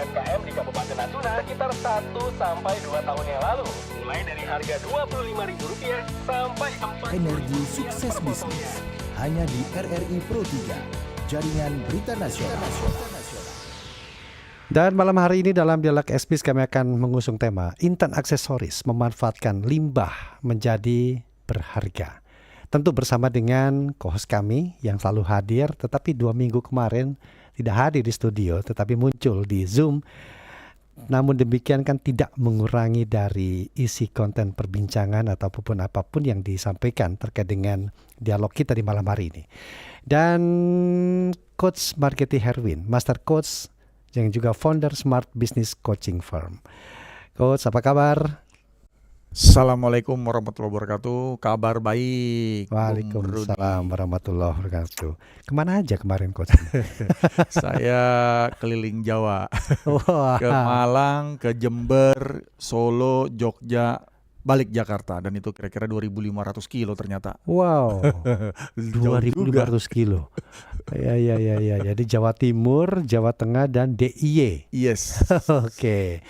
UMKM di Kabupaten Natuna sekitar 1-2 tahun yang lalu. Mulai dari harga Rp25.000 sampai 4 Energi Sukses Bisnis hanya di RRI Pro 3, Jaringan Berita Nasional. Dan malam hari ini dalam Dialog SBS kami akan mengusung tema Intan Aksesoris memanfaatkan limbah menjadi berharga. Tentu bersama dengan co-host kami yang selalu hadir, tetapi 2 minggu kemarin tidak hadir di studio tetapi muncul di Zoom. Namun demikian kan tidak mengurangi dari isi konten perbincangan ataupun apapun yang disampaikan terkait dengan dialog kita di malam hari ini. Dan Coach Margeti Herwin, Master Coach yang juga founder Smart Business Coaching Firm. Coach, apa kabar? Assalamualaikum warahmatullahi wabarakatuh. Kabar baik. Waalaikumsalam warahmatullahi wabarakatuh. Kemana aja kemarin Coach? Saya keliling Jawa. Wah. Ke Malang, ke Jember, Solo, Jogja, balik Jakarta. Dan itu kira-kira 2.500 kilo ternyata. Wow, 2.500 kilo. Ya. Jadi Jawa Timur, Jawa Tengah, dan DIY. Yes. Oke.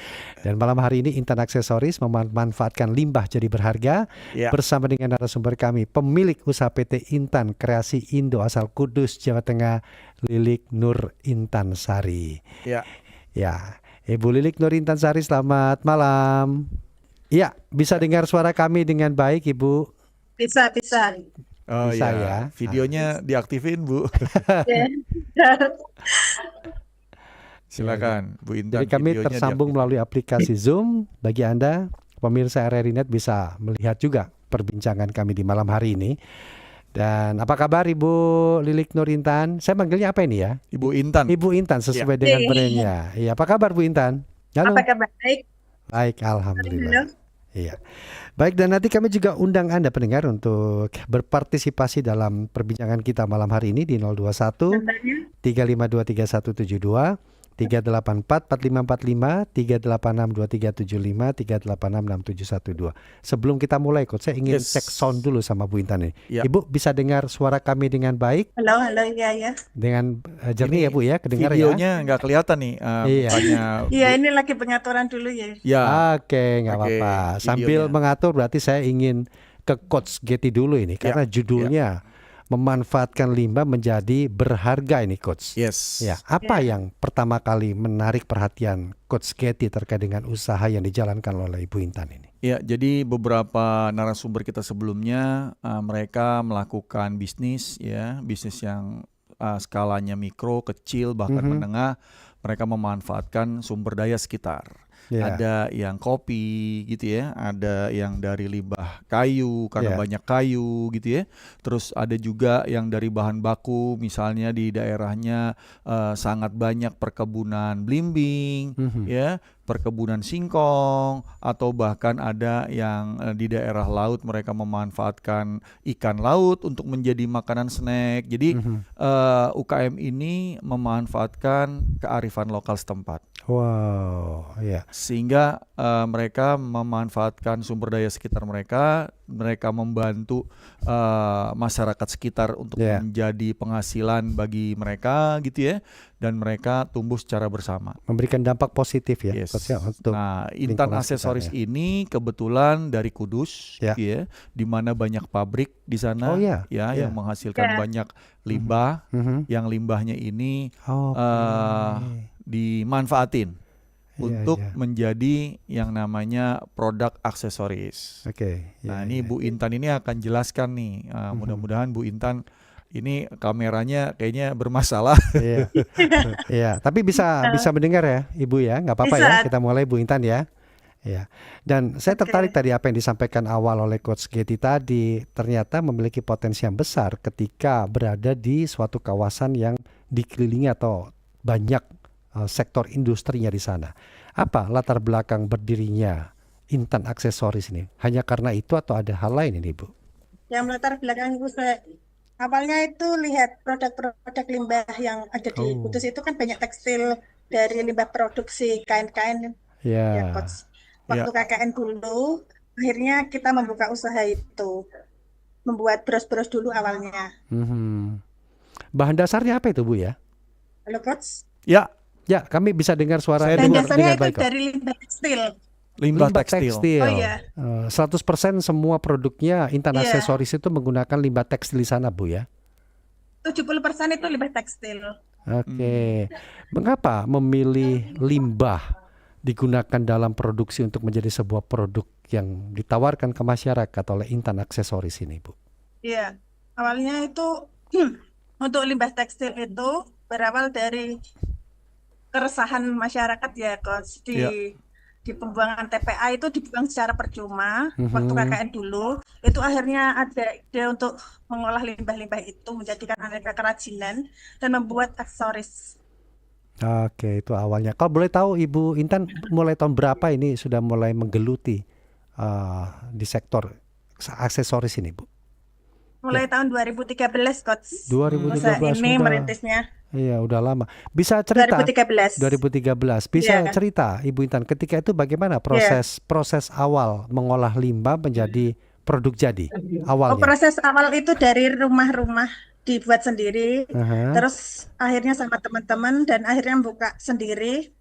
Dan malam hari ini Intan Aksesoris memanfaatkan limbah jadi berharga. Ya. Bersama dengan narasumber kami, pemilik usaha PT Intan Kreasi Indo asal Kudus, Jawa Tengah, Lilik Nur Intan Sari. Ya. Ya, Ibu Lilik Nur Intan Sari, selamat malam. Ya, bisa dengar suara kami dengan baik, Ibu? Bisa. Oh Bisa ya. ya. Videonya diaktifin, Bu. Silakan, Bu Intan. Jadi kami videonya tersambung diaktifin. melalui aplikasi Zoom. Bagi Anda, pemirsa RRI Net bisa melihat juga perbincangan kami di malam hari ini. Dan apa kabar Ibu Lilik Nur Intan? Saya manggilnya apa ini ya? Ibu Intan. Ibu Intan sesuai dengan brandnya. Iya, apa kabar Bu Intan? Halo. Apa kabar? Baik. Baik, alhamdulillah. Halo. Iya. Baik, dan nanti kami juga undang Anda pendengar untuk berpartisipasi dalam perbincangan kita malam hari ini di 021 352 3172, 384 4545, 386 2375, 386 6712. Sebelum kita mulai, Coach, saya ingin cek sound dulu sama Bu Intan ini. Ya. Ibu bisa dengar suara kami dengan baik, Halo, ya. dengan jernih ya Bu ya, kedengar ya? Videonya nggak kelihatan nih. Iya. Mukanya Iya, Bu. ini lagi pengaturan dulu ya. Ya. Oke, nggak Oke, apa-apa. Sambil videonya. mengatur berarti saya ingin ke Coach Getty dulu ini karena judulnya memanfaatkan limbah menjadi berharga ini, Coach. Yes. Ya, apa yang pertama kali menarik perhatian Coach Getty terkait dengan usaha yang dijalankan oleh Ibu Intan ini? Ya, jadi beberapa narasumber kita sebelumnya mereka melakukan bisnis yang skalanya mikro, kecil, bahkan menengah. Mereka memanfaatkan sumber daya sekitar. Ya. Ada yang kopi gitu ya, ada yang dari limbah kayu karena banyak kayu gitu ya. Terus ada juga yang dari bahan baku, misalnya di daerahnya sangat banyak perkebunan belimbing, ya, perkebunan singkong, atau bahkan ada yang di daerah laut mereka memanfaatkan ikan laut untuk menjadi makanan snack. Jadi UKM ini memanfaatkan kearifan lokal setempat. Wow, ya. Sehingga mereka memanfaatkan sumber daya sekitar mereka membantu masyarakat sekitar untuk menjadi penghasilan bagi mereka gitu ya, dan mereka tumbuh secara bersama. Memberikan dampak positif ya, Coach, ya, untuk Nah, Intan Aksesoris ini kebetulan dari Kudus, ya, di mana banyak pabrik di sana, yang menghasilkan banyak limbah, yang limbahnya ini dimanfaatin untuk menjadi yang namanya produk aksesoris. Nah, ini Bu Intan ini akan jelaskan nih. Mudah-mudahan Bu Intan ini kameranya kayaknya bermasalah. Iya, tapi bisa mendengar ya, Ibu ya, nggak apa-apa ya. Kita mulai Bu Intan ya. Ya. Dan saya tertarik tadi apa yang disampaikan awal oleh Coach Getty tadi, ternyata memiliki potensi yang besar ketika berada di suatu kawasan yang dikelilingi atau banyak sektor industrinya di sana. Apa latar belakang berdirinya Intan Aksesoris ini? Hanya karena itu atau ada hal lain ini, Bu? Yang latar belakang itu awalnya itu lihat produk-produk limbah yang ada di Kudus itu kan banyak tekstil dari limbah produksi kain-kain. Ya, Coach. Waktu KKN dulu, akhirnya kita membuka usaha itu. Membuat bros-bros dulu awalnya. Bahan dasarnya apa itu, Bu ya? Halo, Coach? Ya, Ya, kami bisa dengar suara Saya Dan dengar dasarnya dengan itu baik kok. dari limbah tekstil. Limbah tekstil. Oh iya, 100% semua produknya Intan Iya. Aksesoris itu menggunakan limbah tekstil di sana, Bu ya. 70% itu limbah tekstil. Oke. Mengapa memilih limbah digunakan dalam produksi untuk menjadi sebuah produk yang ditawarkan ke masyarakat oleh Intan Aksesoris ini, Bu? Iya, awalnya itu untuk limbah tekstil itu berawal dari keresahan masyarakat ya, Coach. Iya. Di pembuangan TPA itu dibuang secara percuma waktu Mhm. KKN dulu. Itu akhirnya ada ide untuk mengolah limbah-limbah itu menjadikan aneka kerajinan dan membuat aksesoris. Oke, itu awalnya. Kalau boleh tahu Ibu Intan mulai tahun berapa ini sudah mulai menggeluti di sektor aksesoris ini, Bu? Mulai tahun 2013, Coach. 2013 Masa ini sudah. merintisnya. Iya, udah lama. Bisa cerita 2013. 2013. Bisa Iya. cerita Ibu Intan ketika itu bagaimana proses awal mengolah limbah menjadi produk jadi Oh, awalnya? proses awal itu dari rumah-rumah dibuat sendiri, Aha. terus akhirnya sama teman-teman dan akhirnya buka sendiri.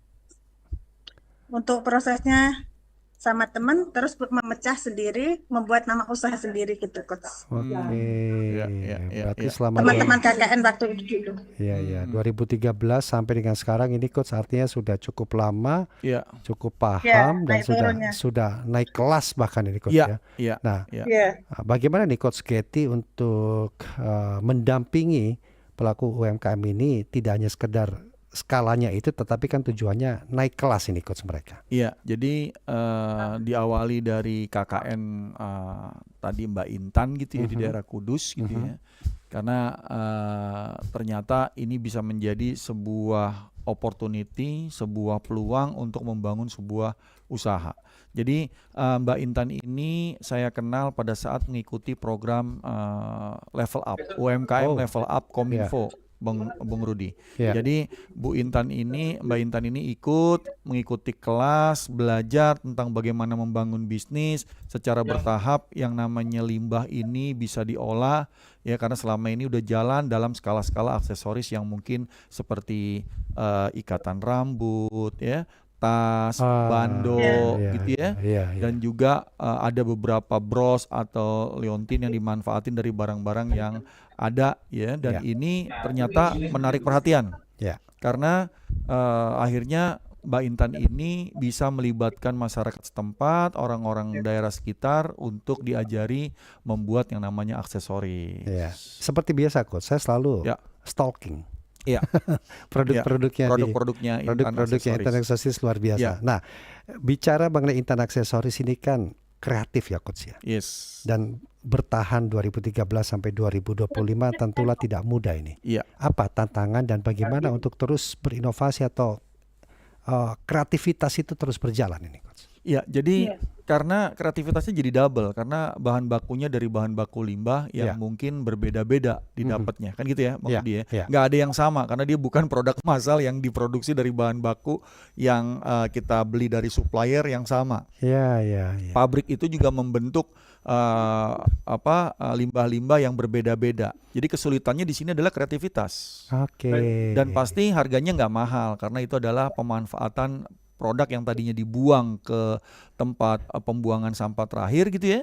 Untuk prosesnya sama teman, terus memecah sendiri, membuat nama usaha sendiri gitu, Coach. Oke. Iya. Berarti selama Teman-teman KKN waktu itu dulu. Iya, 2013 sampai dengan sekarang ini Coach artinya sudah cukup lama, Iya. cukup paham dan naik turunnya. sudah naik kelas bahkan ini Coach ya. Iya. Nah, Iya. Iya. bagaimana nih Coach Getty untuk mendampingi pelaku UMKM ini tidak hanya sekedar skalanya itu, tetapi kan tujuannya naik kelas ini Coach mereka. Iya, jadi diawali dari KKN tadi Mbak Intan gitu ya di daerah Kudus gitu ya. Karena ternyata ini bisa menjadi sebuah opportunity, sebuah peluang untuk membangun sebuah usaha. Jadi Mbak Intan ini saya kenal pada saat mengikuti program Level Up, UMKM Level Up Kominfo. Bung Rudi. Yeah. Jadi Mbak Intan ini mengikuti kelas, belajar tentang bagaimana membangun bisnis secara bertahap. Yang namanya limbah ini bisa diolah ya, karena selama ini udah jalan dalam skala-skala aksesoris yang mungkin seperti ikatan rambut ya, tas, bando gitu ya. Dan juga ada beberapa bros atau liontin yang dimanfaatin dari barang-barang yang ada ya, dan ini ternyata menarik perhatian karena akhirnya Mbak Intan ini bisa melibatkan masyarakat setempat, orang-orang daerah sekitar untuk diajari membuat yang namanya aksesoris. Seperti biasa Coach, saya selalu stalking. Produk-produknya Intan Aksesoris luar biasa. Nah, bicara mengenai Intan Aksesoris ini kan kreatif ya Coach ya. Yes. Dan bertahan 2013 sampai 2025 tentulah tidak mudah ini. Apa tantangan dan bagaimana untuk terus berinovasi atau kreativitas itu terus berjalan ini Coach? Ya, jadi karena kreativitasnya jadi double karena bahan bakunya dari bahan baku limbah yang mungkin berbeda-beda didapatnya, kan gitu ya maksud dia. Nggak ada yang sama karena dia bukan produk massal yang diproduksi dari bahan baku yang kita beli dari supplier yang sama. Pabrik itu juga membentuk limbah-limbah yang berbeda-beda. Jadi kesulitannya di sini adalah kreativitas. Dan pasti harganya nggak mahal karena itu adalah pemanfaatan produk yang tadinya dibuang ke tempat pembuangan sampah terakhir gitu ya.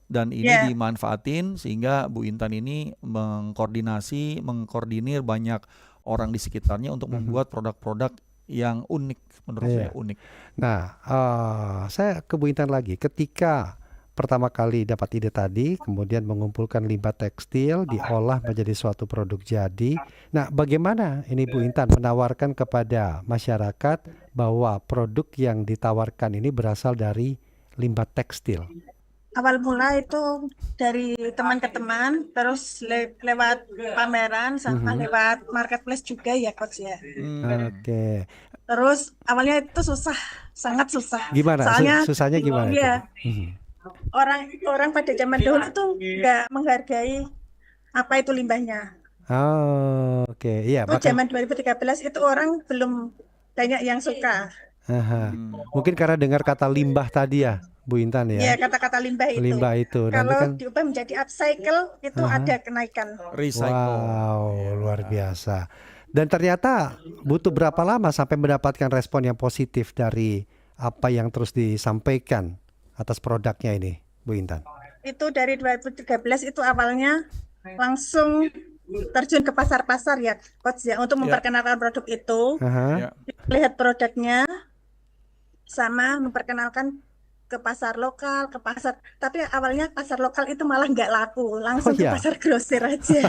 Dan ini dimanfaatin sehingga Bu Intan ini mengkoordinir banyak orang di sekitarnya untuk membuat produk-produk yang unik, menurut saya unik. Nah, saya ke Bu Intan lagi. Ketika pertama kali dapat ide tadi, kemudian mengumpulkan limbah tekstil, diolah menjadi suatu produk jadi. Nah, bagaimana ini Bu Intan menawarkan kepada masyarakat bahwa produk yang ditawarkan ini berasal dari limbah tekstil? Awal mula itu dari teman ke teman, terus lewat pameran, sama lewat marketplace juga ya Coach ya. Terus awalnya itu susah, sangat susah. Gimana? Soalnya susahnya gimana? Orang pada zaman dahulu tuh nggak menghargai apa itu limbahnya. Zaman 2013 itu orang belum banyak yang suka. Mungkin karena dengar kata limbah tadi ya, Bu Intan ya. Iya, kata-kata limbah itu. Kalau diubah menjadi upcycle itu ada kenaikan. Wow, luar biasa. Dan ternyata butuh berapa lama sampai mendapatkan respon yang positif dari apa yang terus disampaikan atas produknya ini, Bu Intan? Itu dari 2013 itu awalnya langsung terjun ke pasar-pasar ya, Coach ya, untuk memperkenalkan produk itu, lihat produknya, sama memperkenalkan ke pasar lokal, ke pasar. Tapi awalnya pasar lokal itu malah nggak laku, langsung ke pasar grosir aja.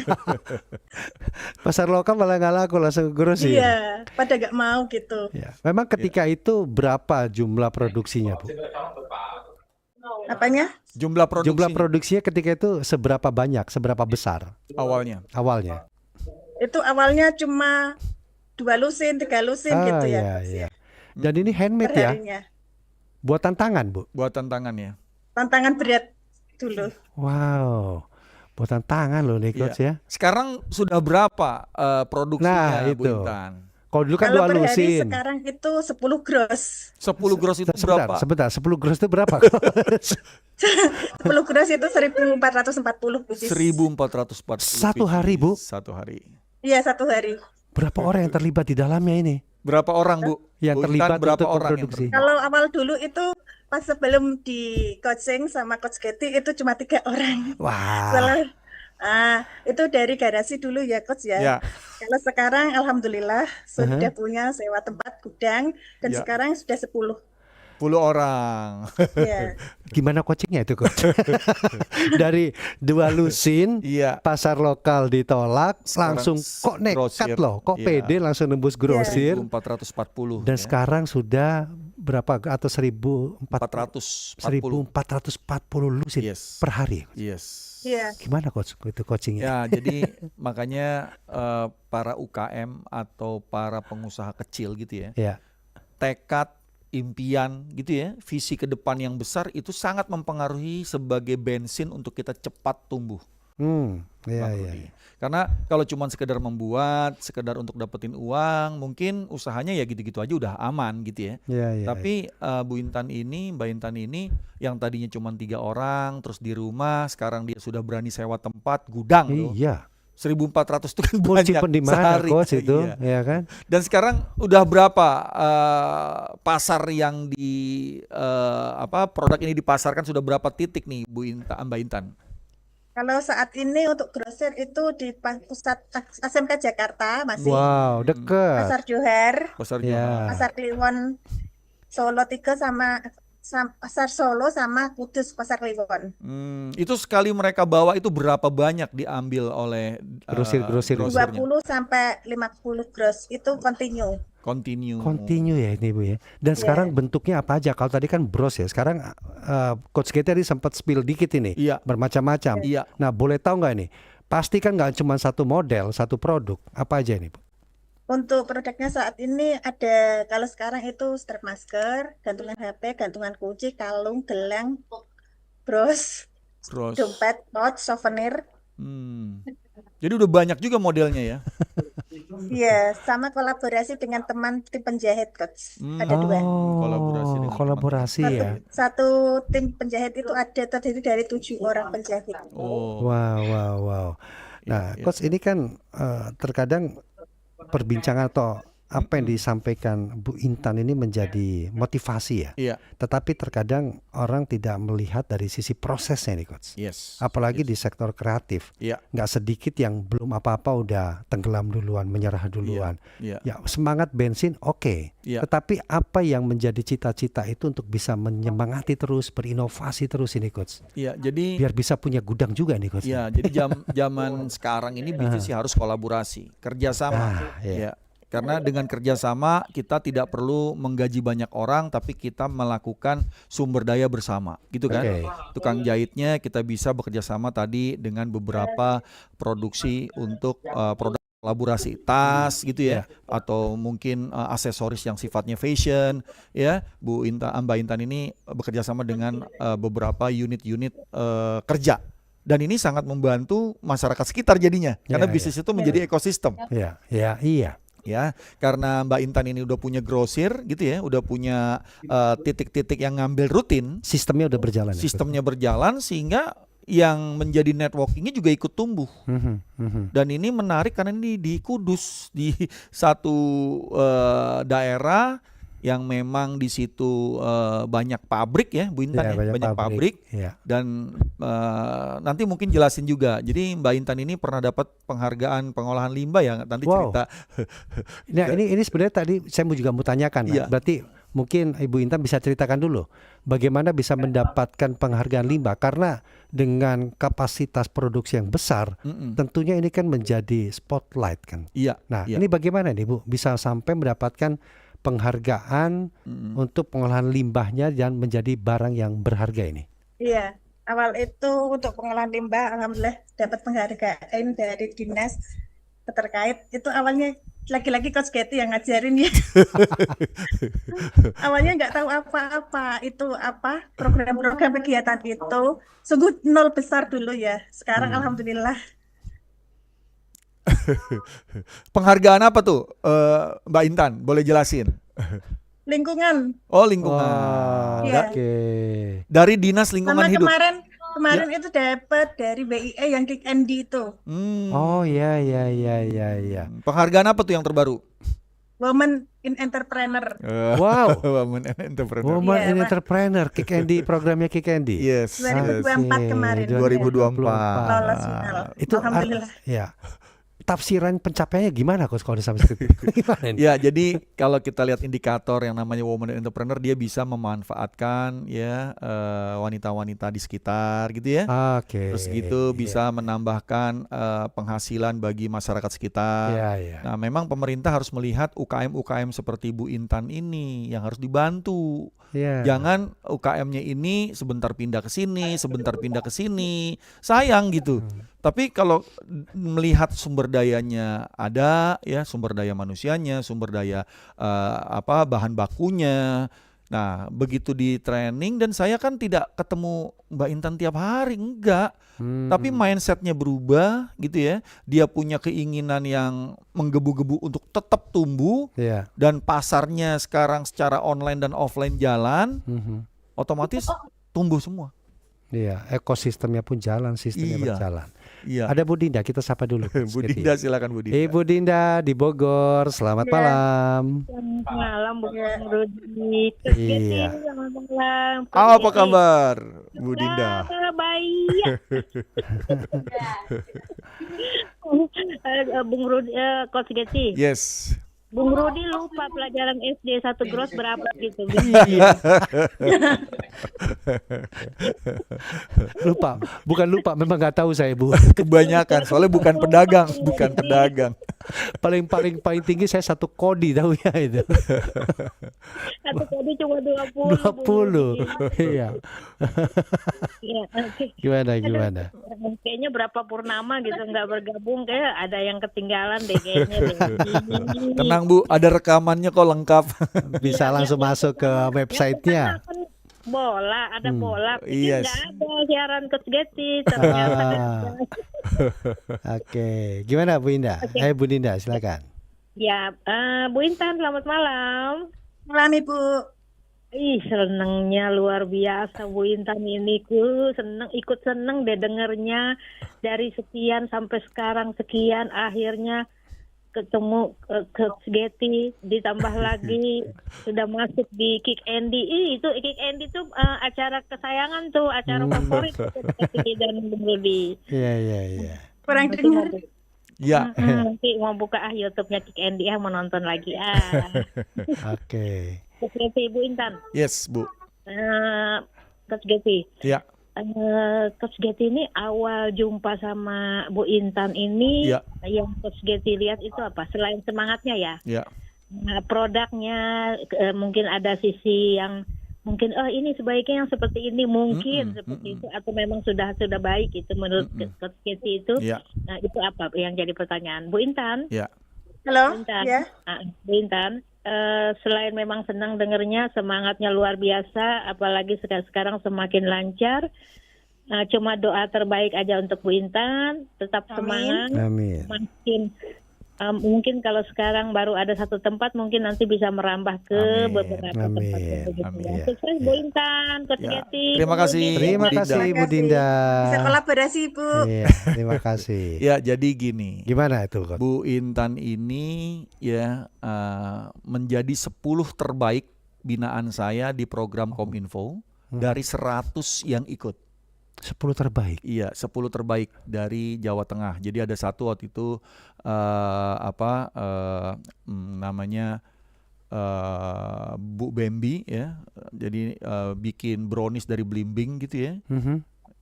Pasar lokal malah nggak laku, langsung ke grosir. Iya, pada nggak mau gitu. Ya. Memang ketika itu berapa jumlah produksinya, Bu? Apanya? Jumlah produksinya ketika itu seberapa banyak, seberapa besar? Awalnya. Itu awalnya cuma 2 lusin, 3 lusin gitu ya. Iya. Dan ini handmade ya? Buatan tangan, Bu? Buatan tangan ya. Tantangan berat dulu. Wow, buatan tangan loh nih Coach ya. Sekarang sudah berapa produksinya, Bu Intan? Kalau dulu kan 2 lusin. Sekarang itu 10 gross. 10 gross itu berapa? Sebentar, 10 gross itu berapa? 10 gross itu 1.440 pieces. 1.440 Satu hari, Bu? Satu hari. Iya, 1 hari. Berapa orang yang terlibat di dalamnya ini? Berapa orang, Bu? Yang terlibat berapa untuk orang produksi? Kalau awal dulu itu pas sebelum di coaching sama Coach Getty itu cuma 3 orang. Wah. Itu dari garasi dulu ya Coach ya. Kalau sekarang alhamdulillah sudah punya sewa tempat gudang dan sekarang sudah 10 orang. Ya. Gimana coachingnya itu Coach? Dari 2 lusin, pasar lokal ditolak, langsung kok nekat loh, kok pede langsung nembus grosir. 1.440. Dan sekarang sudah berapa atau 1.440 lusin per hari. Gimana Coach itu coachingnya? Ya, jadi makanya para UKM atau para pengusaha kecil gitu ya. Tekad, impian gitu ya, visi ke depan yang besar itu sangat mempengaruhi sebagai bensin untuk kita cepat tumbuh. Karena kalau cuma sekedar membuat, sekedar untuk dapetin uang, mungkin usahanya ya gitu-gitu aja udah aman gitu ya. Tapi Mbak Intan ini yang tadinya cuma 3 orang, terus di rumah, sekarang dia sudah berani sewa tempat, gudang loh. 1.400 itu kan banyak sehari itu, ya kan? Dan sekarang udah berapa pasar yang produk ini dipasarkan, sudah berapa titik nih Mbak Intan? Kalau saat ini untuk grosir itu di pusat SMK Jakarta masih. Wow, dekat. Pasar Johar, Pasar Kliwon Solo 3 sama Pasar Solo sama Kudus Pasar Kliwon. Itu sekali mereka bawa itu berapa banyak diambil oleh grosir? 20 sampai 50 gross itu Continue ya ini Bu ya. Dan sekarang bentuknya apa aja? Kalau tadi kan bros ya. Sekarang Coach Getty tadi sempat spill dikit ini. Bermacam-macam. Nah, boleh tahu nggak ini? Pasti kan nggak cuma satu model, satu produk. Apa aja ini Bu? Untuk produknya saat ini ada, kalau sekarang itu strap masker, gantungan HP, gantungan kunci, kalung, gelang, bros, dompet, pouch, souvenir. Jadi udah banyak juga modelnya ya. Iya, sama kolaborasi dengan teman tim penjahit Coach. Ada 2. Kolaborasi ya. Satu tim penjahit itu terdiri dari 7 orang penjahit. Wow. Nah, Coach ini kan terkadang perbincangan atau apa yang disampaikan Bu Intan ini menjadi motivasi ya. Tetapi terkadang orang tidak melihat dari sisi prosesnya nih Coach. Apalagi di sektor kreatif. Nggak sedikit yang belum apa-apa udah tenggelam duluan, menyerah duluan. Ya semangat bensin oke. Tetapi apa yang menjadi cita-cita itu untuk bisa menyemangati terus, berinovasi terus ini Coach. Jadi biar bisa punya gudang juga nih Coach. Jadi zaman sekarang ini bisnis harus kolaborasi, kerjasama. Karena dengan kerjasama kita tidak perlu menggaji banyak orang, tapi kita melakukan sumber daya bersama, gitu kan? Tukang jahitnya kita bisa bekerja sama tadi dengan beberapa produksi untuk produk kolaborasi, tas gitu ya, atau mungkin aksesoris yang sifatnya fashion, ya. Mbak Intan ini bekerja sama dengan beberapa unit-unit kerja. Dan ini sangat membantu masyarakat sekitar jadinya, karena bisnis itu menjadi ekosistem. Ya, karena Mbak Intan ini udah punya grosir gitu ya, udah punya titik-titik yang ngambil rutin. Sistemnya udah berjalan. Sistemnya berjalan sehingga yang menjadi networkingnya juga ikut tumbuh. Dan ini menarik karena ini di Kudus, di satu daerah yang memang di situ banyak pabrik ya, Bu Intan, ya, banyak pabrik. Ya. Dan nanti mungkin jelasin juga. Jadi Mbak Intan ini pernah dapat penghargaan pengolahan limbah ya, nanti cerita. Nah, ini sebenarnya tadi saya mau tanyakan. Iya. Berarti mungkin Ibu Intan bisa ceritakan dulu bagaimana bisa mendapatkan penghargaan limbah, karena dengan kapasitas produksi yang besar, tentunya ini kan menjadi spotlight kan. Iya. Nah, ini bagaimana nih Bu bisa sampai mendapatkan penghargaan untuk pengolahan limbahnya dan menjadi barang yang berharga ini? Iya, awal itu untuk pengolahan limbah alhamdulillah dapat penghargaan dari dinas terkait. Itu awalnya lagi-lagi Coach Getty yang ngajarin ya. Awalnya nggak tahu apa-apa itu apa program-program kegiatan itu, sungguh nol besar dulu ya. Sekarang alhamdulillah. Penghargaan apa tuh, Mbak Intan? Boleh jelasin? Lingkungan. Oh, lingkungan. Iya. Oke. Dari Dinas Lingkungan Sama Hidup. kemarin itu dapat dari BIE yang Kick Andy itu. Oh ya. Penghargaan apa tuh yang terbaru? Women in Entrepreneur. Wow. Women in Entrepreneur. Woman Iya, in Pak. Entrepreneur, Kick Andy, programnya Kick Andy. Yes. 2024 kemarin. 2024. Lolos final. Itu Alhamdulillah. ya. Tafsiran pencapaiannya gimana Coach kalau sampai situ? Gimana ini? Ya, jadi kalau kita lihat indikator yang namanya woman entrepreneur, dia bisa memanfaatkan ya wanita-wanita di sekitar gitu ya. Oke. Terus gitu bisa menambahkan penghasilan bagi masyarakat sekitar. Iya. Nah, memang pemerintah harus melihat UKM-UKM seperti Bu Intan ini yang harus dibantu. Iya. Jangan UKM-nya ini sebentar pindah ke sini, sebentar pindah ke sini. Sayang gitu. Tapi kalau melihat sumber dayanya ada ya, sumber daya manusianya, sumber daya bahan bakunya. Nah, begitu di training, dan saya kan tidak ketemu Mbak Intan tiap hari, enggak. Tapi mindsetnya berubah gitu ya. Dia punya keinginan yang menggebu-gebu untuk tetap tumbuh. Iya. Dan pasarnya sekarang secara online dan offline jalan, otomatis tumbuh semua. Iya, ekosistemnya pun jalan, sistemnya berjalan. Iya. Ada Bu Dinda, kita sapa dulu. Bu Dinda, silakan Bu Dinda. Ibu Dinda di Bogor, selamat malam. Selamat malam Bu Rudi. Iya. Selamat malam. Apa kabar Bu Dinda? Baik. Bung Rudi, Coach Getty. Yes. Bung Rudi lupa pelajaran SD 1 gross berapa gitu. Iya. Bukan lupa, memang nggak tahu saya Bu. Kebanyakan, soalnya bukan pedagang. Paling tinggi saya 1 kodi tahu ya itu. 1 kodi cuma 20. 20. Iya. Iya. Gimana? Kayaknya berapa purnama gitu nggak bergabung, kayak ada yang ketinggalan deh kayaknya. Tenang Bu, ada rekamannya kok lengkap. Bisa langsung masuk ke websitenya. Ada bola. Yes. Nggak ada siaran Coach Getty ternyata. Oke. Gimana Bu Indah? Bu Dinda, silakan. Ya, Bu Intan, selamat malam. Malam Ibu. Senengnya luar biasa Bu Intan ini. Ikut seneng deh dengernya. Dari sekian sampai sekarang sekian, akhirnya ketemu Coach Getty, ditambah lagi sudah masuk di Kick Andy. Itu Kick Andy tuh acara kesayangan tuh, acara favorit Getty dan Bung Rudi. Iya. Kurang dengar. Ya. Nanti mau buka YouTube-nya Kick Andy mau nonton lagi. Oke. Coach Getty, Bu Intan. Yes, Bu. Coach Getty. Ya. Coach Getty ini awal jumpa sama Bu Intan ini, yang Coach Getty lihat itu apa? Selain semangatnya ya, produknya mungkin ada sisi yang mungkin ini sebaiknya yang seperti ini mungkin seperti itu, atau memang sudah baik itu menurut Coach Getty itu. Nah, itu apa yang jadi pertanyaan Bu Intan? Halo. Bu Intan. Ya. Bu Intan. Selain memang senang dengernya, semangatnya luar biasa, apalagi sekarang semakin lancar. Cuma doa terbaik aja untuk Bu Intan, tetap semangat, Amin. makin mungkin kalau sekarang baru ada satu tempat, mungkin nanti bisa merambah ke beberapa tempat. Amin. Sukses Bu Intan, Coach Getty. Terima kasih. Terima kasih Bu Dinda. Bisa kolaborasi Bu. Iya, terima kasih. Ya, jadi gini. Gimana itu, Coach? Bu Intan ini ya menjadi 10 terbaik binaan saya di program Kominfo dari 100 yang ikut. 10 terbaik. Iya, 10 terbaik dari Jawa Tengah. Jadi ada satu waktu itu namanya Bu Bambi ya. Jadi bikin brownies dari belimbing gitu ya.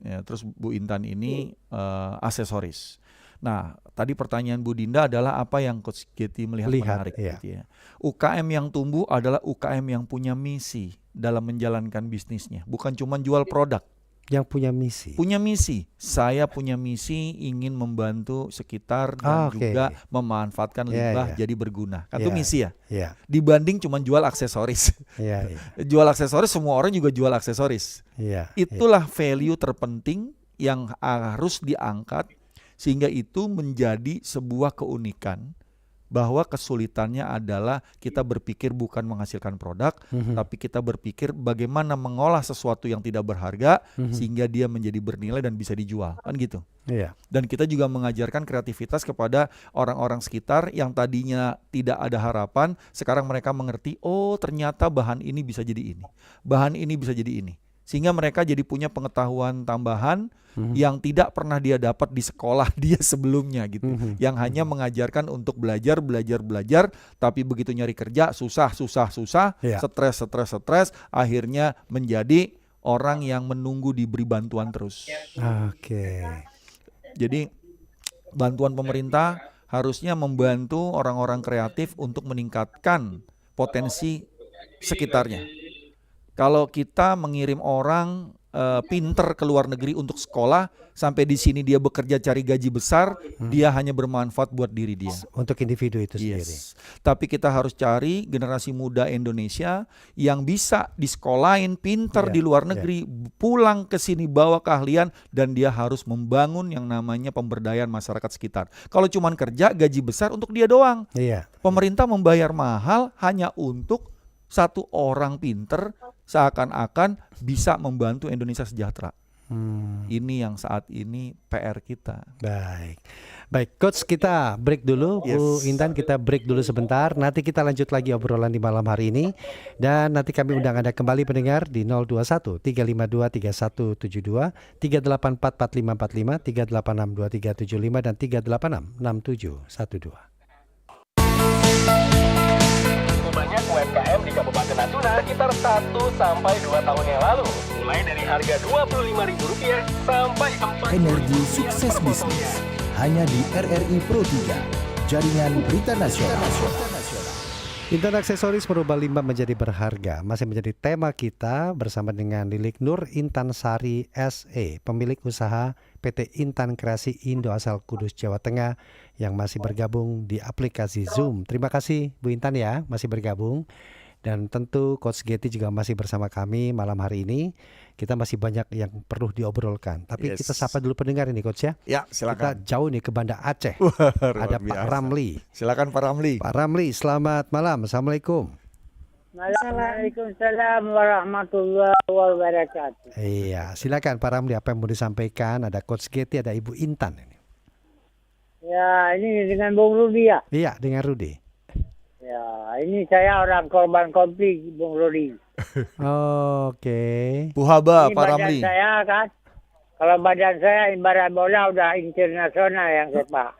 Ya, terus Bu Intan ini aksesoris. Nah, tadi pertanyaan Bu Dinda adalah apa yang Coach Getty melihat menarik gitu ya. UKM yang tumbuh adalah UKM yang punya misi dalam menjalankan bisnisnya, bukan cuma jual produk. Yang punya misi. Punya misi. Saya punya misi ingin membantu sekitar dan juga memanfaatkan limbah jadi berguna. Kan itu misi ya. Dibanding cuma jual aksesoris. Jual aksesoris, semua orang juga jual aksesoris. Itulah value terpenting yang harus diangkat sehingga itu menjadi sebuah keunikan. Bahwa kesulitannya adalah kita berpikir bukan menghasilkan produk, tapi kita berpikir bagaimana mengolah sesuatu yang tidak berharga sehingga dia menjadi bernilai dan bisa dijual, kan gitu. Dan kita juga mengajarkan kreativitas kepada orang-orang sekitar yang tadinya tidak ada harapan, sekarang mereka mengerti, oh ternyata bahan ini bisa jadi ini, bahan ini bisa jadi ini. Sehingga mereka jadi punya pengetahuan tambahan yang tidak pernah dia dapat di sekolah dia sebelumnya gitu. Yang hanya mengajarkan untuk belajar, tapi begitu nyari kerja susah, stres, akhirnya menjadi orang yang menunggu diberi bantuan terus. Jadi bantuan pemerintah harusnya membantu orang-orang kreatif untuk meningkatkan potensi sekitarnya. Kalau kita mengirim orang pinter ke luar negeri untuk sekolah, sampai di sini dia bekerja cari gaji besar, dia hanya bermanfaat buat diri dia. Untuk individu itu sendiri. Tapi kita harus cari generasi muda Indonesia yang bisa disekolahin pinter di luar negeri, pulang ke sini bawa keahlian, dan dia harus membangun yang namanya pemberdayaan masyarakat sekitar. Kalau cuma kerja gaji besar untuk dia doang. Pemerintah membayar mahal hanya untuk satu orang pinter seakan-akan bisa membantu Indonesia sejahtera. Ini yang saat ini PR kita. Baik, Coach, kita break dulu. Bu Intan, kita break dulu sebentar. Nanti kita lanjut lagi obrolan di malam hari ini. Dan nanti kami undang Anda kembali pendengar di 021 352 3172, 384 4545, 386 2375 dan 386 6712. Banyak UMKM di Kabupaten Natuna sekitar 1-2 tahun yang lalu. Mulai dari harga Rp25.000 sampai 4. Energi sukses bisnis hanya di RRI Pro 3, jaringan berita nasional. Intan Aksesoris merubah limbah menjadi berharga. Masih menjadi tema kita bersama dengan Lilik Nur Intansari SE, pemilik usaha PT Intan Kreasi Indo asal Kudus, Jawa Tengah, yang masih bergabung di aplikasi Zoom. Terima kasih Bu Intan ya, masih bergabung. Dan tentu Coach Getty juga masih bersama kami malam hari ini. Kita masih banyak yang perlu diobrolkan. Tapi kita sapa dulu pendengar ini, Coach ya. Ya, silakan. Kita jauh nih ke Banda Aceh. Ada Pak Ramli. Silakan Pak Ramli. Pak Ramli, selamat malam. Assalamualaikum. Waalaikumsalam warahmatullahi wabarakatuh. Iya, silakan Pak Ramli, apa yang mau disampaikan? Ada Coach Getty, ada Ibu Intan ini. Ya, ini dengan Bung Rudi ya? Iya, dengan Rudi. Ya, ini saya orang korban konflik, Bung Rudi. Oke. Puhaba, ini Pak Ramli. Badan saya kan, kalau badan saya ibarat bola udah internasional yang sepak.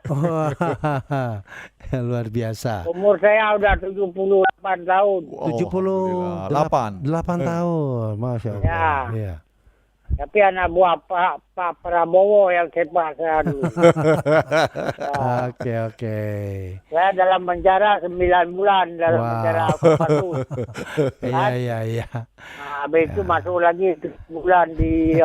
Luar biasa. Umur saya udah 78 tahun. 78 tahun, Masya Allah. Ya. Tapi anak buah Pak Prabowo yang sepak saya dulu. Oke. Saya dalam penjara 9 bulan dalam penjara Al-Fatun. Iya. Nah, habis itu masuk lagi 7 bulan di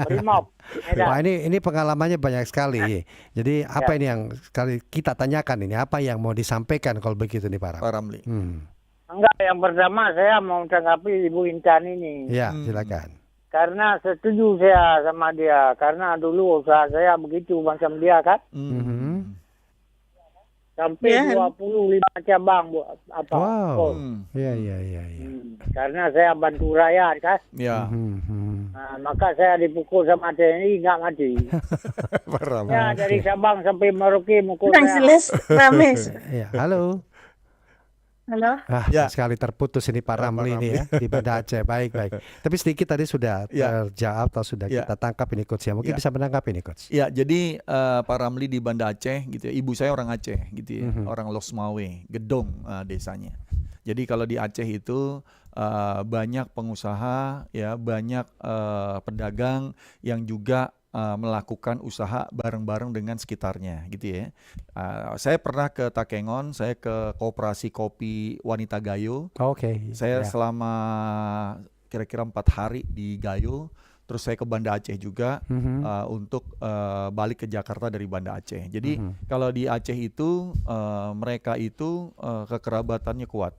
Brimob. Wah, ini pengalamannya banyak sekali. Jadi apa ini yang sekali kita tanyakan ini? Apa yang mau disampaikan kalau begitu nih Pak Ramli? Enggak, yang pertama saya mau tanggapi Ibu Intan ini. Ya, silakan. Karena setuju saya sama dia. Karena dulu usaha saya begitu macam dia kan. sampai 25 cabang Bu. Wow. Iya. Karena saya bantu rakyat kan. Ya. Nah, maka saya dipukul sama TNI nggak mati. Ya dari Sabang sampai Merauke mukul saya. Jelas rame. Ya, halo. Halo. Sekali terputus ini Pak Ramli ini ya di Banda Aceh. Baik. Tapi sedikit tadi sudah terjawab atau sudah kita tangkap ini Coach ya. Mungkin bisa menangkap ini Coach. Ya, jadi Pak Ramli di Banda Aceh gitu ya. Ibu saya orang Aceh gitu ya. Orang Losmawe, Gedong desanya. Jadi kalau di Aceh itu banyak pengusaha ya, banyak pedagang yang juga melakukan usaha bareng-bareng dengan sekitarnya gitu ya. Saya pernah ke Takengon, saya ke Koperasi Kopi Wanita Gayo. Saya selama kira-kira 4 hari di Gayo. Terus saya ke Banda Aceh juga untuk balik ke Jakarta dari Banda Aceh. Jadi kalau di Aceh itu mereka itu kekerabatannya kuat.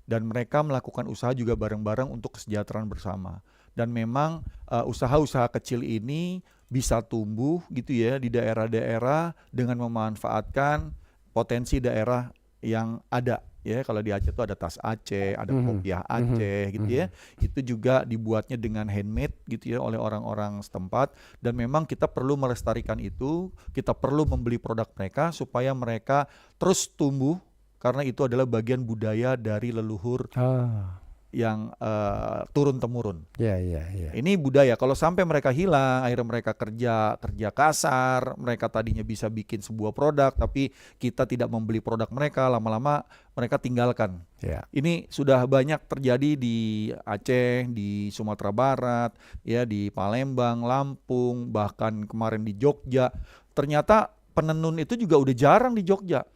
Dan mereka melakukan usaha juga bareng-bareng untuk kesejahteraan bersama. Dan memang usaha-usaha kecil ini bisa tumbuh gitu ya di daerah-daerah dengan memanfaatkan potensi daerah yang ada ya. Kalau di Aceh itu ada tas Aceh, ada kopiah Aceh gitu ya. Itu juga dibuatnya dengan handmade gitu ya oleh orang-orang setempat, dan memang kita perlu melestarikan itu, kita perlu membeli produk mereka supaya mereka terus tumbuh karena itu adalah bagian budaya dari leluhur yang turun-temurun. Ini budaya. Kalau sampai mereka hilang, akhirnya mereka kerja kasar, mereka tadinya bisa bikin sebuah produk, tapi kita tidak membeli produk mereka, lama-lama mereka tinggalkan. Ini sudah banyak terjadi di Aceh, di Sumatera Barat, ya di Palembang, Lampung, bahkan kemarin di Jogja. Ternyata penenun itu juga udah jarang di Jogja.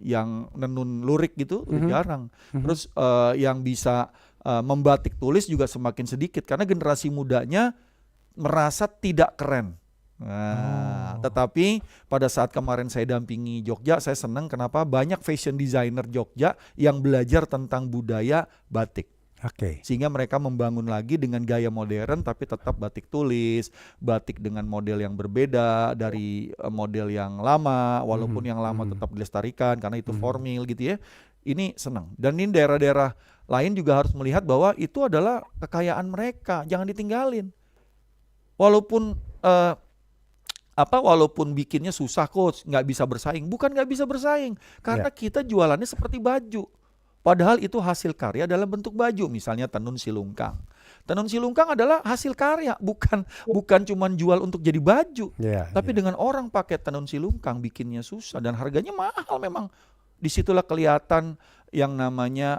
Yang nenun lurik gitu udah jarang. Terus yang bisa membatik tulis juga semakin sedikit karena generasi mudanya merasa tidak keren. Tetapi pada saat kemarin saya dampingi Jogja, saya senang kenapa banyak fashion designer Jogja yang belajar tentang budaya batik. Sehingga mereka membangun lagi dengan gaya modern tapi tetap batik tulis, batik dengan model yang berbeda dari model yang lama, walaupun yang lama tetap dilestarikan karena itu formal gitu ya. Ini senang. Dan ini daerah-daerah lain juga harus melihat bahwa itu adalah kekayaan mereka, jangan ditinggalin. Walaupun walaupun bikinnya susah Coach, nggak bisa bersaing. Bukan nggak bisa bersaing, karena kita jualannya seperti baju. Padahal itu hasil karya dalam bentuk baju, misalnya tenun silungkang. Tenun silungkang adalah hasil karya, bukan cuma jual untuk jadi baju. Tapi dengan orang pakai tenun silungkang bikinnya susah dan harganya mahal memang. Disitulah kelihatan yang namanya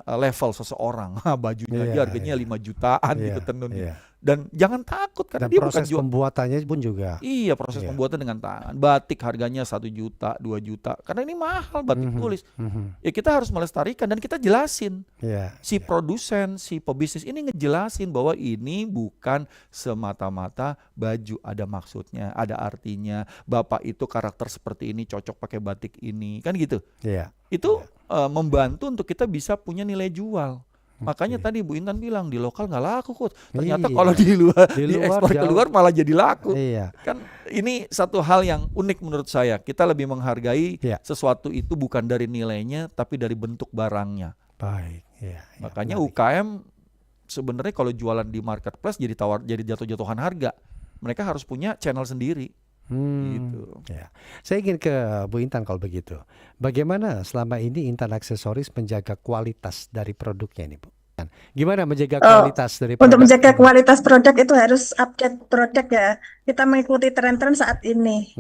level seseorang. Bajunya aja harganya 5 jutaan gitu tenunnya. Dan jangan takut karena dia bukan proses pembuatannya pun juga. Iya, proses pembuatan dengan tangan. Batik harganya 1 juta, 2 juta. Karena ini mahal batik tulis. Ya kita harus melestarikan dan kita jelasin. Produsen, si pebisnis ini ngejelasin bahwa ini bukan semata-mata baju, ada maksudnya, ada artinya. Bapak itu karakter seperti ini cocok pakai batik ini, kan gitu. Itu membantu untuk kita bisa punya nilai jual. Makanya tadi Bu Intan bilang di lokal nggak laku Coach. Ternyata kalau di luar ekspor keluar malah jadi laku. Kan ini satu hal yang unik menurut saya. Kita lebih menghargai sesuatu itu bukan dari nilainya tapi dari bentuk barangnya. Makanya UKM sebenarnya kalau jualan di marketplace jadi jatuh-jatuhan harga. Mereka harus punya channel sendiri. Gitu. Saya ingin ke Bu Intan kalau begitu. Bagaimana selama ini Intan Aksesoris menjaga kualitas dari produknya ini Bu? Gimana menjaga kualitas dari produk? Untuk menjaga kualitas produk itu harus update produk ya. Kita mengikuti tren-tren saat ini.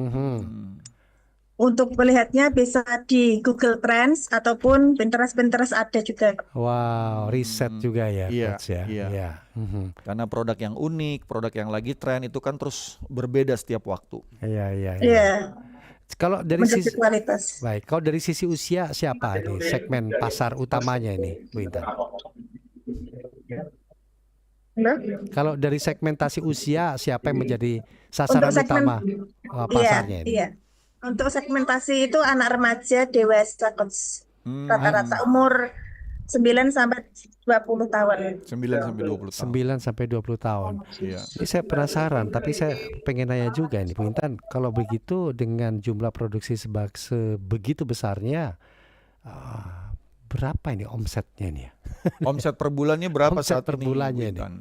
Untuk melihatnya bisa di Google Trends ataupun Pinterest ada juga. Wow, riset juga ya, Coach ya. Karena produk yang unik, produk yang lagi tren itu kan terus berbeda setiap waktu. Kalau dari sisi kualitas. Baik, kalau dari sisi usia siapa ini segmen pasar utamanya ini, Bu Intan? Kalau dari segmentasi usia siapa yang menjadi sasaran utama pasarnya ini? Untuk segmentasi itu anak remaja dewasa Coach. Rata-rata umur 9 sampai 20 tahun. 9 sampai 20 tahun. 9 sampai 20 tahun. Iya. Ini saya penasaran, tapi saya pengen nanya juga nih, Bu Intan, kalau begitu dengan jumlah produksi sebegitu besarnya, berapa ini omsetnya nih ya? Omset per bulannya berapa Omset saat per ini, bulannya Bu nih. Intan?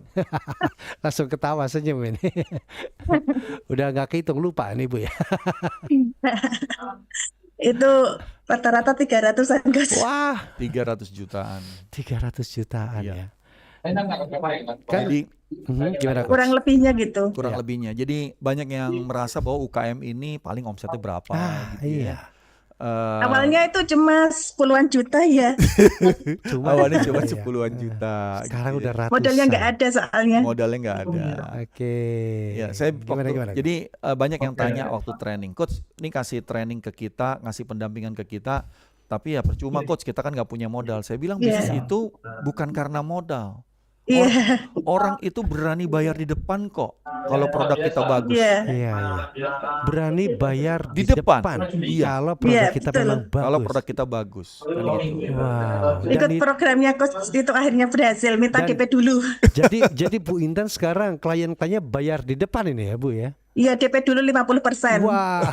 Langsung ketawa senyum ini. Udah nggak kehitung, lupa nih Bu ya. Itu rata-rata 300-an, Coach. Wah, 300 jutaan. 300 jutaan Iya. ya. Kan Jadi gimana Coach? Kurang lebihnya gitu. kurang Iya. lebihnya. Jadi banyak yang merasa bahwa UKM ini paling omsetnya berapa gitu ya. Iya. Awalnya itu cuma 10-an juta ya. Cuma Awalnya cuma iya. 10-an juta. Sekarang gitu udah ya. ratusan. Modalnya nggak ada soalnya. Modalnya nggak ada. Oke. Ya, saya Gimana? jadi banyak yang tanya waktu training, Coach, ini kasih training ke kita, ngasih pendampingan ke kita, tapi ya percuma Coach, kita kan nggak punya modal. Saya bilang bisnis itu bukan karena modal. Iya. Orang itu berani bayar di depan kok kalau produk kita bagus. Iya. Iya. Berani bayar Di di depan. depan. Iya. Kalau produk Iya, kita betul. memang bagus. Kalau produk kita bagus, kan gitu. Wow. Ikut programnya Coach itu akhirnya berhasil, minta dan- DP dulu. jadi Bu Intan sekarang klien-kliennya bayar di depan ini ya Bu ya? Iya, DP dulu 50%. Wah.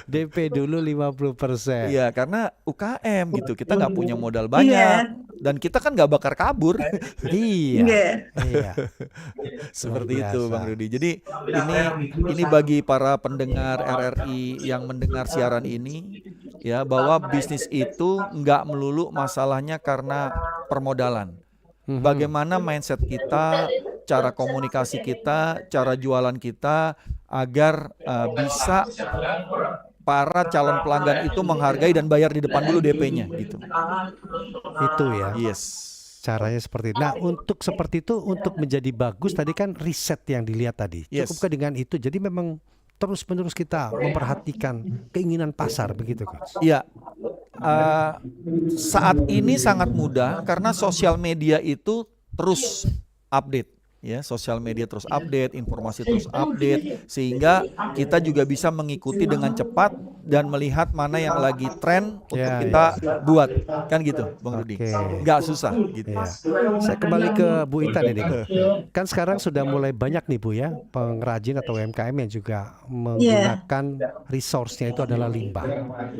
DP dulu 50%. Iya, karena UKM gitu, kita nggak punya modal banyak Iya. dan kita kan nggak bakar kabur. Iya. Iya. Iya. Seperti Luar itu biasa. Bang Rudi. Jadi ini bagi para pendengar RRI yang mendengar siaran ini ya, bahwa bisnis itu nggak melulu masalahnya karena permodalan. Bagaimana mindset kita, cara komunikasi kita, cara jualan kita agar bisa para calon pelanggan itu menghargai dan bayar di depan dulu DP-nya gitu. Itu ya. Yes. Caranya seperti itu. Nah, untuk seperti itu, untuk menjadi bagus tadi kan riset yang dilihat tadi. Yes. Cukupkah dengan itu? Jadi memang terus-menerus kita memperhatikan keinginan pasar begitu Coach. Iya, saat ini sangat mudah karena sosial media itu terus update. Ya, sosial media terus update, informasi terus update, sehingga kita juga bisa mengikuti dengan cepat dan melihat mana yang lagi tren untuk Ya, kita buat, kan gitu, Bang Rudi. Oke. Nggak susah gitu. Iya. Saya kembali ke Bu Intan ini. Kan sekarang sudah mulai banyak nih Bu ya, pengrajin atau UMKM yang juga menggunakan resource-nya itu adalah limbah.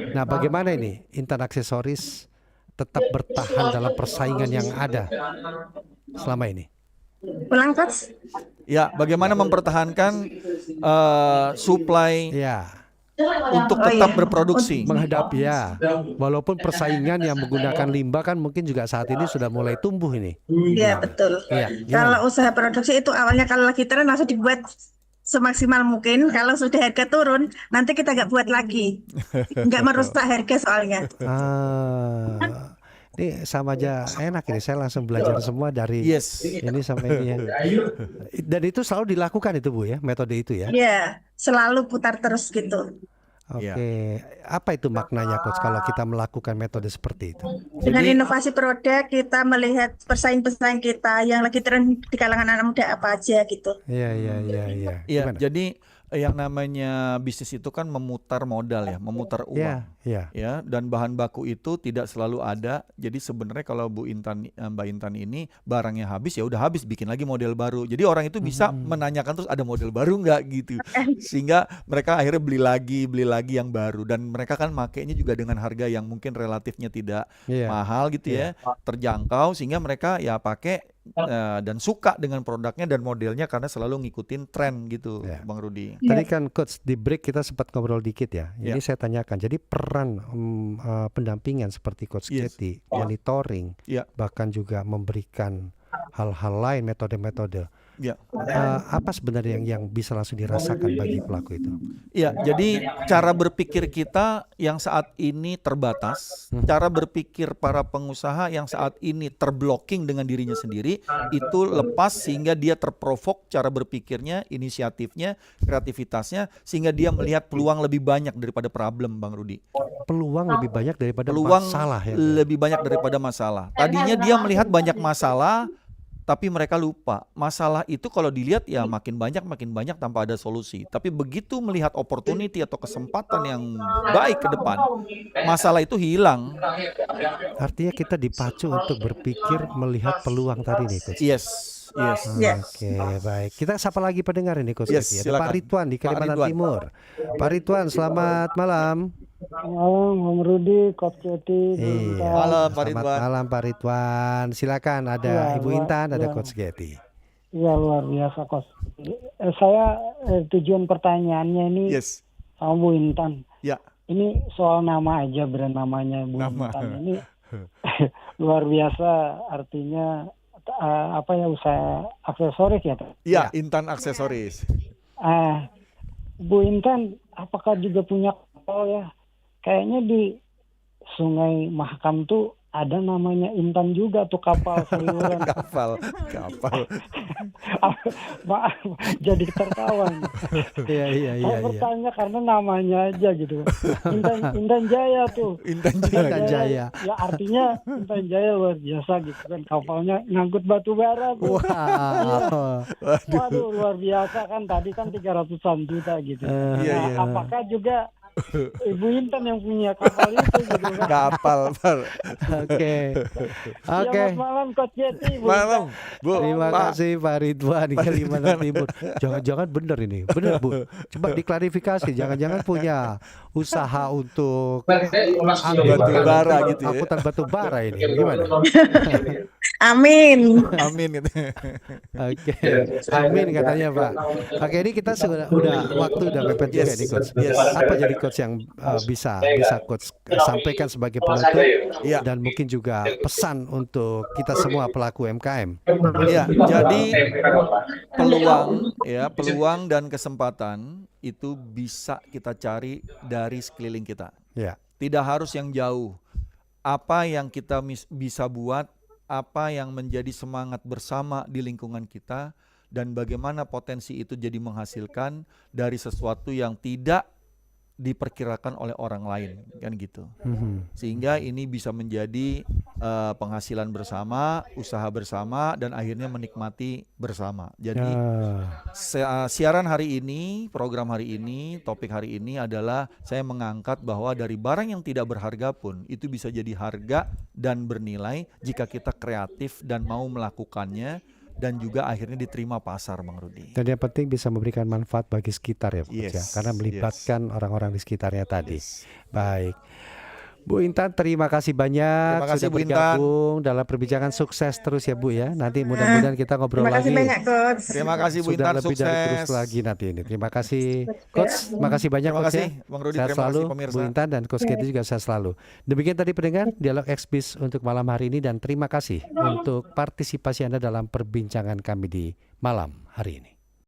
Nah, bagaimana ini Intan Aksesoris tetap bertahan dalam persaingan yang ada selama ini? Ulang, Coach. Ya, bagaimana mempertahankan supply Ya, untuk tetap berproduksi. menghadapi ya. Walaupun persaingan yang menggunakan limbah kan mungkin juga saat ini sudah mulai tumbuh ini. Iya, betul. Iya, Kalau usaha produksi itu awalnya kalau lagi tren langsung dibuat semaksimal mungkin. Kalau sudah harga turun, nanti kita nggak buat lagi. Nggak merusak harga soalnya. Ini sama aja enak ini. Saya langsung belajar semua dari Yes. ini sampai ini ya. Dan itu selalu dilakukan itu Bu ya, metode itu ya. Iya, selalu putar terus gitu. Oke, apa itu maknanya Coach kalau kita melakukan metode seperti itu? Dengan inovasi produk kita melihat pesaing-pesaing kita yang lagi tren di kalangan anak muda apa aja gitu. Iya. Iya, jadi yang namanya bisnis itu kan memutar modal ya, memutar uang. Iya. Ya, dan bahan baku itu tidak selalu ada. Jadi sebenarnya kalau Mbak Intan ini barangnya habis ya udah habis, bikin lagi model baru. Jadi orang itu bisa menanyakan terus ada model baru nggak gitu. Sehingga mereka akhirnya beli lagi yang baru, dan mereka kan makainya juga dengan harga yang mungkin relatifnya tidak mahal gitu ya, terjangkau, sehingga mereka ya pakai dan suka dengan produknya dan modelnya karena selalu ngikutin tren gitu, Bang Rudi. Tadi kan Coach di break kita sempat ngobrol dikit ya. Ini saya tanyakan. Jadi peran pendampingan seperti Coach Getty, monitoring, bahkan juga memberikan hal-hal lain, metode-metode. Apa sebenarnya yang bisa langsung dirasakan bagi pelaku itu? Ya, jadi cara berpikir kita yang saat ini terbatas, cara berpikir para pengusaha yang saat ini terblocking dengan dirinya sendiri, itu lepas sehingga dia terprovok cara berpikirnya, inisiatifnya, kreativitasnya, sehingga dia melihat peluang lebih banyak daripada problem, Bang Rudi. Peluang lebih banyak daripada Peluang masalah ya. lebih banyak daripada masalah. Tadinya dia melihat banyak masalah, tapi mereka lupa. Masalah itu kalau dilihat ya makin banyak tanpa ada solusi. Tapi begitu melihat opportunity atau kesempatan yang baik ke depan, masalah itu hilang. Artinya kita dipacu untuk berpikir melihat peluang tadi nih, Coach. Yes. Oke, baik. Kita sapa lagi pendengar ini, Coach. Ada Pak Ridwan di Kalimantan Timur. Pak Ridwan, selamat malam. Malam, Om Rudi, Coach Getty. Malam, Pak Ridwan. Selamat malam, Pak Ridwan. Silakan, ada Ibu Intan, ada Coach Getty. Iya, luar biasa, Coach. Saya tujuan pertanyaannya ini sama Bu Intan. Ya. Ini soal nama aja, brand namanya Bu Intan ini luar biasa, artinya usaha aksesoris ya, Pak? Iya, Intan Aksesoris. Bu Intan, apakah juga punya kapal ya? Kayaknya di Sungai Mahakam tuh ada namanya Intan juga tuh kapal sayuran. kapal. Maaf, jadi tertawa. Iya. Saya bertanya karena namanya aja gitu. Intan Jaya tuh. Intan Jaya. Ya artinya Intan Jaya luar biasa gitu kan, kapalnya ngangkut batu bara tuh. Waduh, luar biasa kan, tadi kan 300-an juta gitu. Apakah juga Ibu Intan yang punya kapal itu gitu kan? Kapal, Pak. Oke. Selamat malam, Coach Getty. Malam, Bu. Terima kasih Pak Ridwan di Kalimantan Timur. Jangan-jangan benar ini. Benar, Bu. Coba diklarifikasi. Jangan-jangan punya usaha untuk batu bara gitu ya. Angkutan batu bara ini. Gimana? Amin gitu. Oke. Amin katanya, Pak. Oke, ini kita udah waktu udah mepet juga nih, Coach. Apa jadi Coach yang bisa Coach sampaikan sebagai penutup dan mungkin juga pesan untuk kita semua pelaku UMKM? Ya, jadi peluang dan kesempatan itu bisa kita cari dari sekeliling kita. Ya. Tidak harus yang jauh. Apa yang kita bisa buat, apa yang menjadi semangat bersama di lingkungan kita, dan bagaimana potensi itu jadi menghasilkan dari sesuatu yang tidak diperkirakan oleh orang lain, kan gitu. Sehingga ini bisa menjadi penghasilan bersama, usaha bersama, dan akhirnya menikmati bersama. Jadi siaran hari ini, program hari ini, topik hari ini adalah saya mengangkat bahwa dari barang yang tidak berharga pun itu bisa jadi harga dan bernilai jika kita kreatif dan mau melakukannya, dan juga akhirnya diterima pasar, Bang Rudi. Dan yang penting bisa memberikan manfaat bagi sekitar ya, Pak, karena melibatkan orang-orang di sekitarnya tadi. Baik. Bu Intan, terima kasih banyak sudah bergabung dalam perbincangan. Sukses terus ya, Bu ya. Nanti mudah-mudahan kita ngobrol lagi. Terima kasih banyak, Coach. Terima kasih Bu Intan, lebih dari terus lagi nanti ini. Terima kasih Coach, makasih banyak Coach ya. Bang Rudi, sehat selalu pemirsa. Bu Intan dan Coach Getty juga sehat selalu. Demikian tadi pendengar Dialog X-Biz untuk malam hari ini, dan terima kasih untuk partisipasi Anda dalam perbincangan kami di malam hari ini.